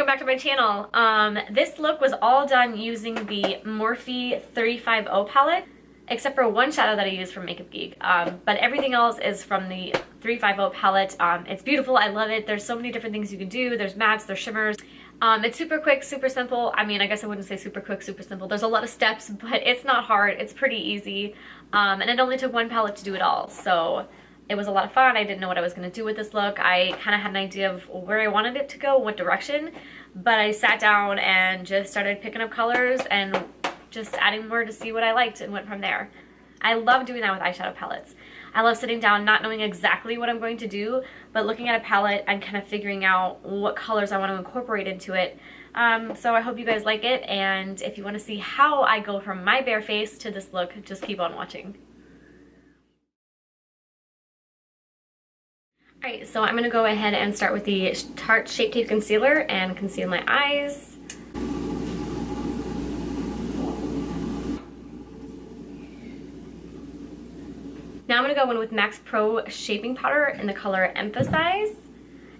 welcome back to my channel. This look was all done using the Morphe 35O palette, except for one shadow that I used from Makeup Geek. But everything else is from the 35O palette. It's beautiful, I love it. There's so many different things you can do. There's mattes, there's shimmers. It's super quick, super simple. I mean, I guess I wouldn't say super quick, super simple. There's a lot of steps, but it's not hard. It's pretty easy. And it only took one palette to do it all. So it was a lot of fun. I didn't know what I was going to do with this look. I kind of had an idea of where I wanted it to go, what direction, but I sat down and just started picking up colors and just adding more to see what I liked and went from there. I love doing that with eyeshadow palettes. I love sitting down, not knowing exactly what I'm going to do, but looking at a palette and kind of figuring out what colors I want to incorporate into it. So I hope you guys like it, and if you want to see how I go from my bare face to this look, just keep on watching. Alright, so I'm going to go ahead and start with the Tarte Shape Tape Concealer and conceal my eyes. Now I'm going to go in with MAC Pro Shaping Powder in the color Emphasize.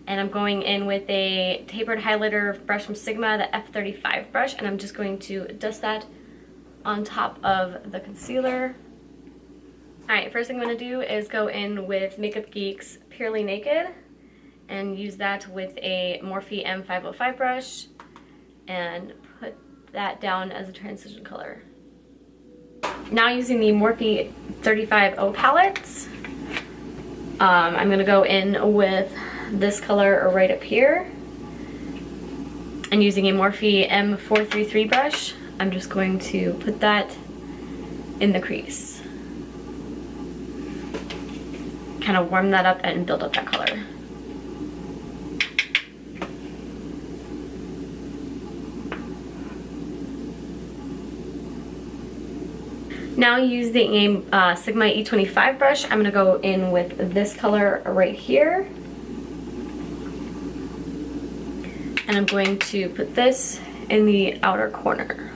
And I'm going in with a tapered highlighter brush from Sigma, the F35 brush, and I'm just going to dust that on top of the concealer. Alright, first thing I'm going to do is go in with Makeup Geek's Purely Naked and use that with a Morphe M505 brush and put that down as a transition color. Now using the Morphe 35O palette, I'm going to go in with this color right up here, and using a Morphe M433 brush, I'm just going to put that in the crease. Kind of warm that up and build up that color. Now using a Sigma E25 brush, I'm going to go in with this color right here. And I'm going to put this in the outer corner.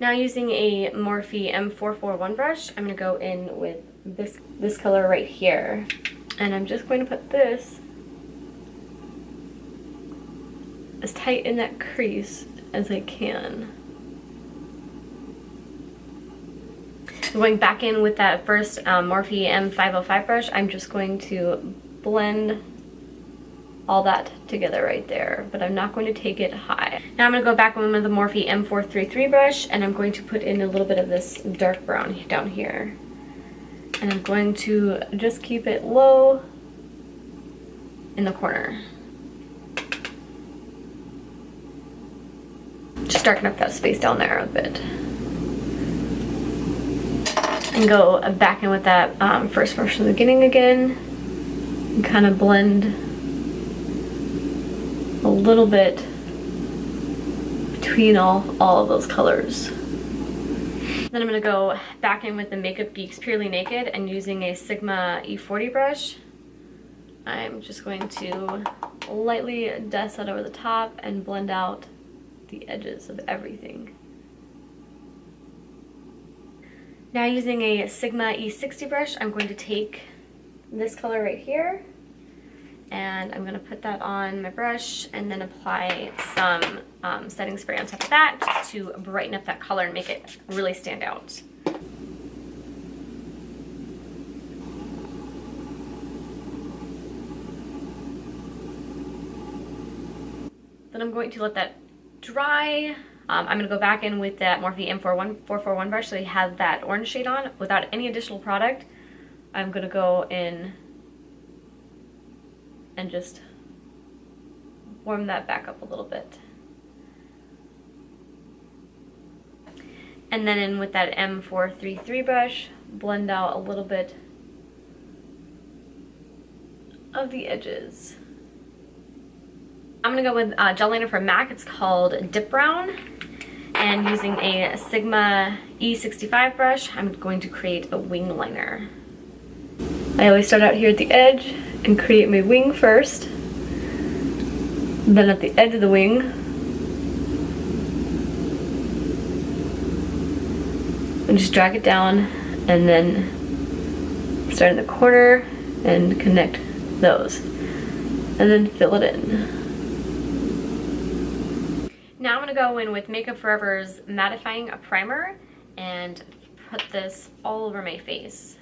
Now using a Morphe M441 brush, I'm going to go in with this color right here. And I'm just going to put this as tight in that crease as I can. Going back in with that first Morphe M505 brush, I'm just going to blend all that together right there, but I'm not going to take it high. Now I'm going to go back in with the Morphe M433 brush, and I'm going to put in a little bit of this dark brown down here. And I'm going to just keep it low in the corner. Just darken up that space down there a bit. And go back in with that first brush from the beginning again, and kind of blend a little bit between all of those colors. Then I'm going to go back in with the Makeup Geek's Purely Naked, and using a Sigma E40 brush, I'm just going to lightly dust that over the top and blend out the edges of everything. Now using a Sigma E60 brush, I'm going to take this color right here, and I'm going to put that on my brush and then apply some setting spray on top of that just to brighten up that color and make it really stand out. Then I'm going to let that dry. I'm going to go back in with that Morphe M441 brush so you have that orange shade on without any additional product. I'm going to go in and just warm that back up a little bit. And then in with that M433 brush, blend out a little bit of the edges. I'm going to go with gel liner from MAC. It's called Dip Brown. And using a Sigma E65 brush, I'm going to create a wing liner. I always start out here at the edge and create my wing first. Then at the edge of the wing, And just drag it down and then start in the corner and connect those. And then fill it in. Now I'm going to go in with Makeup Forever's Mattifying Primer and put this all over my face.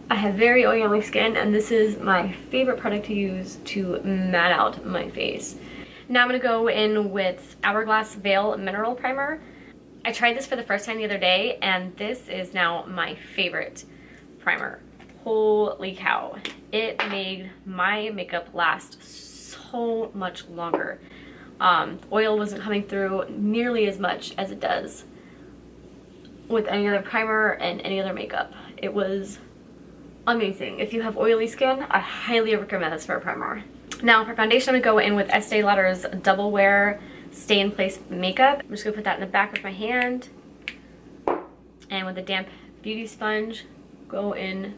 I have very oily skin, and this is my favorite product to use to matte out my face. Now I'm going to go in with Hourglass Veil Mineral Primer. I tried this for the first time the other day, and this is now my favorite primer. Holy cow. It made my makeup last so much longer. Oil wasn't coming through nearly as much as it does with any other primer and any other makeup. It was amazing. If you have oily skin, I highly recommend this for a primer. Now for foundation, I'm going to go in with Estee Lauder's Double Wear Stay in Place Makeup. I'm just going to put that in the back of my hand. And with a damp beauty sponge, go in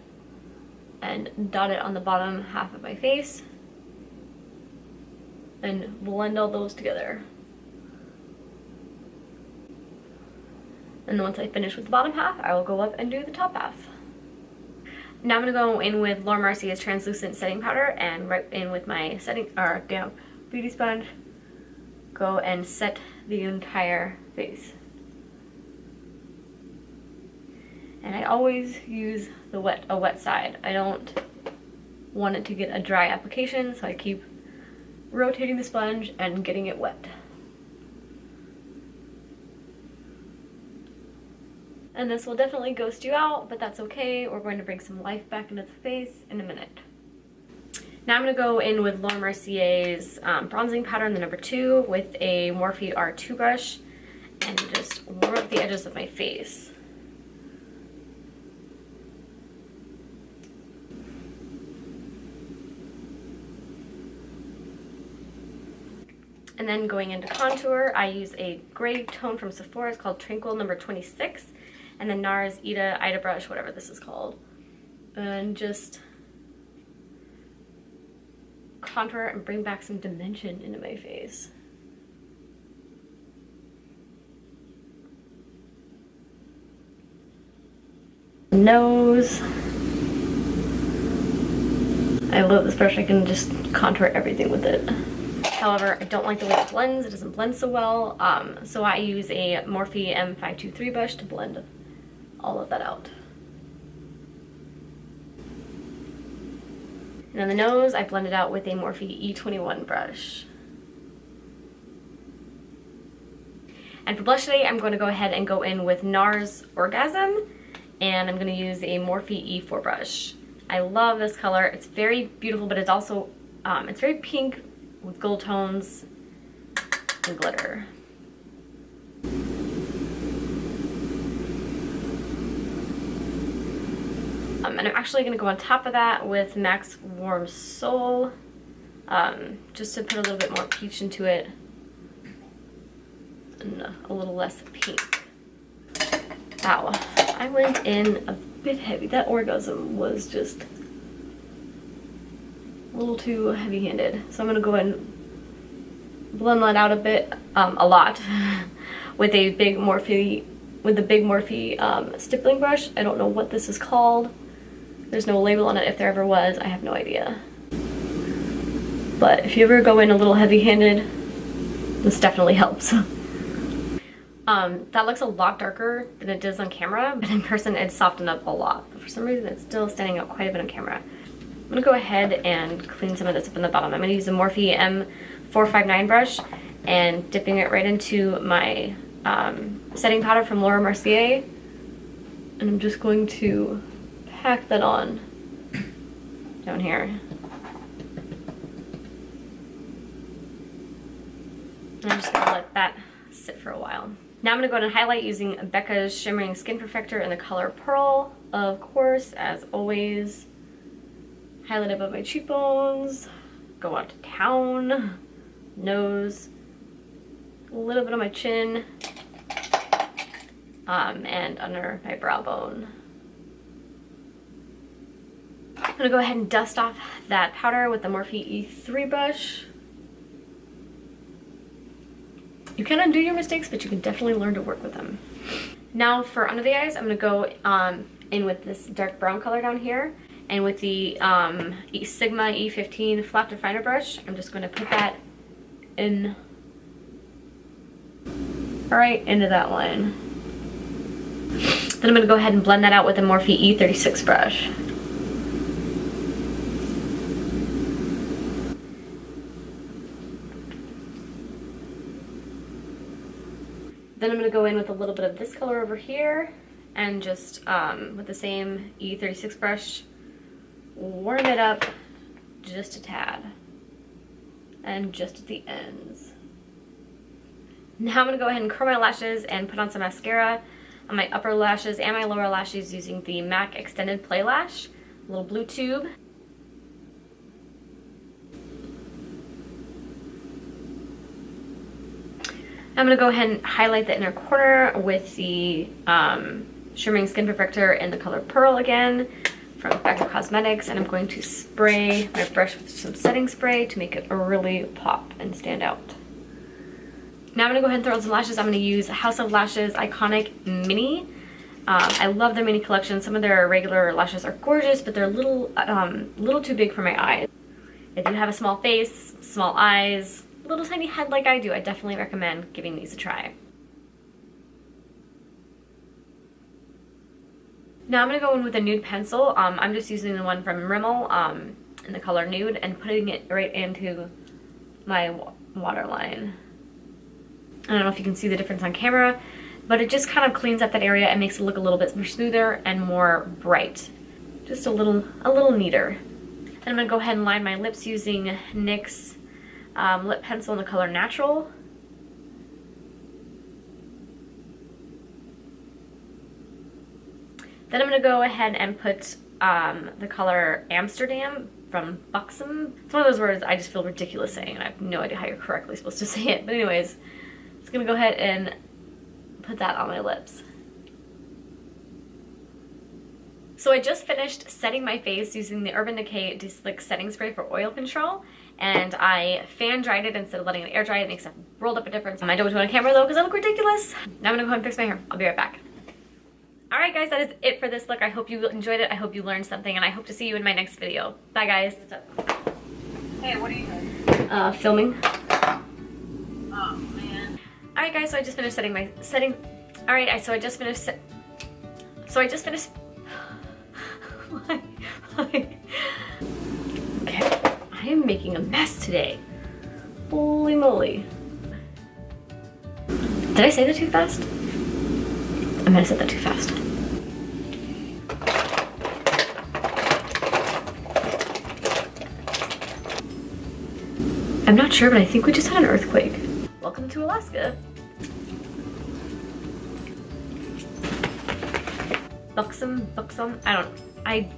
and dot it on the bottom half of my face. And blend all those together. And then once I finish with the bottom half, I will go up and do the top half. Now I'm going to go in with Laura Mercier's Translucent Setting Powder and right in with my damp beauty sponge, go and set the entire face. And I always use a wet side. I don't want it to get a dry application, so I keep rotating the sponge and getting it wet. And this will definitely ghost you out, but that's okay. We're going to bring some life back into the face in a minute. Now I'm going to go in with Laura Mercier's bronzing powder in the number 2 with a Morphe R2 brush and just warm up the edges of my face. And then going into contour, I use a gray tone from Sephora. It's called Tranquil number 26. And then NARS Ida brush, whatever this is called. And just contour and bring back some dimension into my face. Nose. I love this brush. I can just contour everything with it. However, I don't like the way it blends. It doesn't blend so well. So I use a Morphe M523 brush to blend all of that out. And on the nose, I blend it out with a Morphe E21 brush. And for blush today, I'm going to go ahead and go in with NARS Orgasm, and I'm going to use a Morphe E4 brush. I love this color. It's very beautiful, but it's also, it's very pink with gold tones and glitter. And I'm actually going to go on top of that with MAC's Warm Soul, just to put a little bit more peach into it and a little less pink. Wow, I went in a bit heavy. That orgasm was just a little too heavy-handed. So I'm going to go and blend that out a bit, a lot, with a big Morphe, stippling brush. I don't know what this is called. There's no label on it. If there ever was, I have no idea. But if you ever go in a little heavy-handed, this definitely helps. That looks a lot darker than it does on camera, but in person it's softened up a lot. But for some reason it's still standing out quite a bit on camera. I'm going to go ahead and clean some of this up in the bottom. I'm going to use the Morphe M459 brush and dipping it right into my setting powder from Laura Mercier. And I'm just going to pack that on down here. And I'm just going to let that sit for a while. Now I'm going to go ahead and highlight using Becca's Shimmering Skin Perfector in the color Pearl, of course, as always. Highlight above my cheekbones, go out to town, nose, a little bit on my chin, and under my brow bone. I'm going to go ahead and dust off that powder with the Morphe E3 brush. You can undo your mistakes, but you can definitely learn to work with them. Now for under the eyes, I'm gonna go in with this dark brown color down here, and with the Sigma E15 flat definer brush, I'm just gonna put that in right into that line. Then I'm gonna go ahead and blend that out with the Morphe E36 brush. Then I'm going to go in with a little bit of this color over here and just with the same E36 brush, warm it up just a tad and just at the ends. Now I'm going to go ahead and curl my lashes and put on some mascara on my upper lashes and my lower lashes using the MAC Extended Play Lash, a little blue tube. I'm going to go ahead and highlight the inner corner with the Shimmering Skin Perfector in the color Pearl again from Factor Cosmetics, and I'm going to spray my brush with some setting spray to make it really pop and stand out. Now I'm going to go ahead and throw on some lashes. I'm going to use House of Lashes Iconic Mini. I love their mini collection. Some of their regular lashes are gorgeous, but they're a little too big for my eyes. If you have a small face, small eyes, little tiny head like I do, I definitely recommend giving these a try. Now I'm going to go in with a nude pencil. I'm just using the one from Rimmel in the color Nude and putting it right into my waterline. I don't know if you can see the difference on camera, but it just kind of cleans up that area and makes it look a little bit more smoother and more bright. Just a little neater. And I'm going to go ahead and line my lips using NYX lip pencil in the color Natural. Then I'm going to go ahead and put the color Amsterdam from Buxom. It's one of those words I just feel ridiculous saying, and I have no idea how you're correctly supposed to say it. But anyways, I'm just going to go ahead and put that on my lips. So I just finished setting my face using the Urban Decay Slick Setting Spray for oil control. And I fan dried it instead of letting it air dry. It makes a world of a difference. I don't do it on camera though because I look ridiculous. Now I'm gonna go ahead and fix my hair. I'll be right back. Alright guys, that is it for this look. I hope you enjoyed it. I hope you learned something, and I hope to see you in my next video. Bye guys. Hey, what are you doing? Filming. Oh man. Alright guys, so I just finished so I just finished Why? Okay. I am making a mess today. Holy moly. Did I say that too fast? I might have said that too fast. I'm not sure, but I think we just had an earthquake. Welcome to Alaska. Buxom, I